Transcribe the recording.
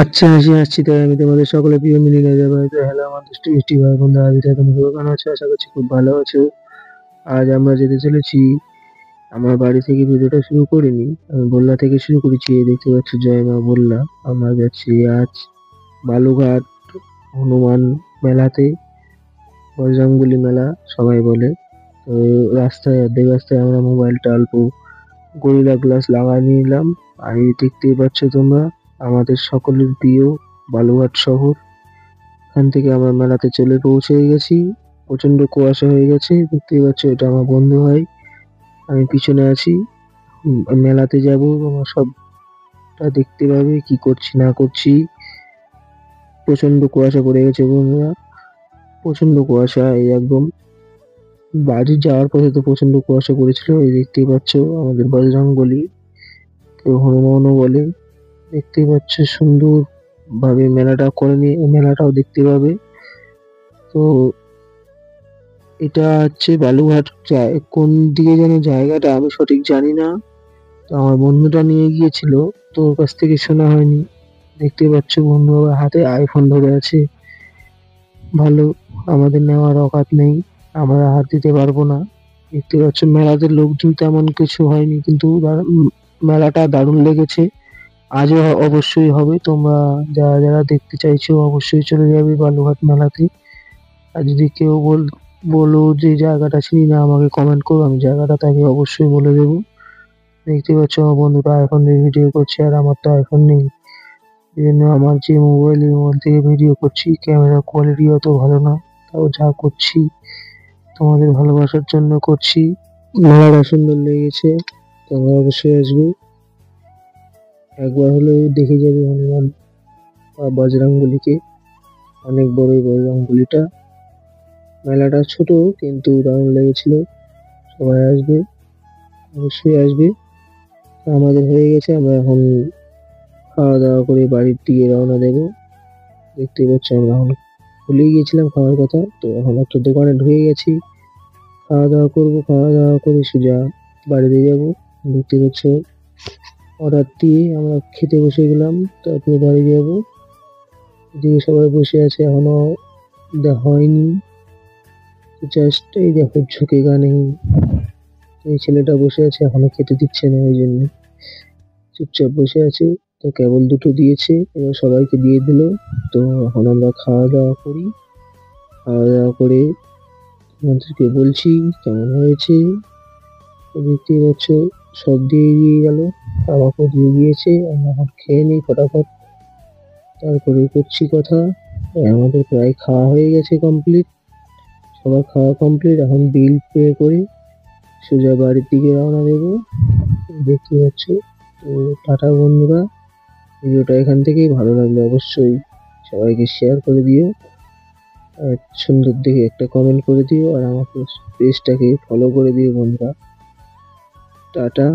আচ্ছা, হাসি আসছি তাই আমি তোমাদের সকলের প্রিয় মিনি রাজা বাড়িতে। হ্যালো আমার দুষ্টু মিষ্টি ভাই বোনরা, আজ তোমরা কেমন আছো? আশা করছি খুব ভালো আছো। আজ আমরা যেতে চলেছি, আমার বাড়ি থেকে ভিডিওটা শুরু করিনি, আমি বল্লা থেকে শুরু করেছি। এই দেখতে পাচ্ছ জয় মা বল্লা। আমরা যাচ্ছি আজ বালুঘাট হনুমান মেলাতে, বজরংবলী মেলা সবাই বলে। তো রাস্তায় অর্ধেক রাস্তায় আমরা মোবাইলটা অল্প গরিলা গ্লাস লাগাই নিলাম। আর এই দেখতেই পাচ্ছ তোমরা আমাদের সকলের প্রিয় বালুঘাট শহর। এখান থেকে আমরা মেলাতে চলে পৌঁছে গেছি। প্রচন্ড কুয়াশা হয়ে গেছে, দেখতেই পাচ্ছ এটা আমার বন্ধু হয়, আমি পিছনে আছি। মেলাতে যাব, আমার সবটা দেখতে পাবে কি করছি না করছি। প্রচন্ড কুয়াশা পড়ে গেছে বন্ধুরা, প্রচন্ড কুয়াশা। এই একদম বাড়ি যাওয়ার পথে তো প্রচন্ড কুয়াশা পড়েছিল। এই দেখতেই পাচ্ছ আমাদের বজরংবলী, কেউ হনুমানও বলে। দেখতেই পাচ্ছ সুন্দর ভাবে মেলাটা করে নিয়ে মেলাটাও দেখতে পাবে। তো এটা হচ্ছে বালুঘাট, কোন দিকে যেন জায়গাটা আমি সঠিক জানি না। তো আমার বন্ধুটা নিয়ে গিয়েছিল, তো ওর কাছ থেকে শোনা হয়নি। দেখতে পাচ্ছ বন্ধু আবার হাতে আইফোন ধরে আছে। ভালো, আমাদের নেওয়ার অকাত নেই, আমরা হাত দিতে পারবো না। দেখতে পাচ্ছ মেলাতে লোকজন তেমন কিছু হয়নি, কিন্তু মেলাটা দারুণ লেগেছে। আজও অবশ্যই হবে, তোমরা যারা যারা দেখতে চাইছো অবশ্যই চলে যাবে বালুঘাট মেলাতে। আর যদি কেউ বলো যে জায়গাটা চিনি না, আমাকে কমেন্ট করো, আমি জায়গাটা তাকে অবশ্যই বলে দেবো। দেখতে পাচ্ছ আমার বন্ধুটা আইফোন দিয়ে ভিডিও করছে, আর আমার তো আইফোন নেই। এই জন্য আমার যে মোবাইল, এই মোবাইল থেকে ভিডিও করছি, ক্যামেরা কোয়ালিটি অত ভালো না। তাও যা করছি তোমাদের ভালোবাসার জন্য করছি। মেলাটা সুন্দর লেগেছে, তোমরা অবশ্যই আসবে, একবার হলেও দেখে যাবে হনুমান বা বজরংবলীকে। অনেক বড় এই বজরংবলীটা। মেলাটা ছোট কিন্তু দারুণ লেগেছিল। সবাই আসবে, অবশ্যই আসবে। আমাদের হয়ে গেছে, আমরা এখন খাওয়া দাওয়া করে বাড়ির দিকে রওনা দেবো। দেখতেই পাচ্ছ আমরা এখন ভুলেই গিয়েছিলাম খাওয়ার কথা, তো এখন একটা দোকানে ঢুকে গেছি, খাওয়া দাওয়া করবো। খাওয়া দাওয়া করে সোজা বাড়িতে যাবো। দেখতে পাচ্ছ অর্ডার দিয়ে আমরা খেতে বসে গেলাম, তারপরে বাড়ি যাবো। এদিকে সবাই বসে আছে, এখনো হয়নি। জাস্ট এই দেখো ঝুঁকে গানে এই ছেলেটা বসে আছে, এখনো খেতে দিচ্ছে না, ওই জন্য চুপচাপ বসে আছে। তো কেবল দুটো দিয়েছে, এবার সবাইকে দিয়ে দিল। তো এখন আমরা খাওয়া দাওয়া করি। খাওয়া দাওয়া করে তোমাদেরকে বলছি কেমন হয়েছে। দেখতেই পাচ্ছ সব দিয়ে গেল, আমাকেও দিয়ে দিয়েছে। আমরা এখন খেয়ে নিই ফটাফট, তারপরে করছি কথা। আমাদের প্রায় খাওয়া হয়ে গেছে কমপ্লিট, সবার খাওয়া কমপ্লিট। এখন বিল পে করে সোজা বাড়ির দিকে রওনা দেবো। দেখতে পাচ্ছ। তো টাটা বন্ধুরা, ভিডিওটা এখান থেকেই। ভালো লাগলে অবশ্যই সবাইকে শেয়ার করে দিও, আর সুন্দর দেখে একটা কমেন্ট করে দিও, আর আমাকে পেজটাকে ফলো করে দিও বন্ধুরা। টাটা।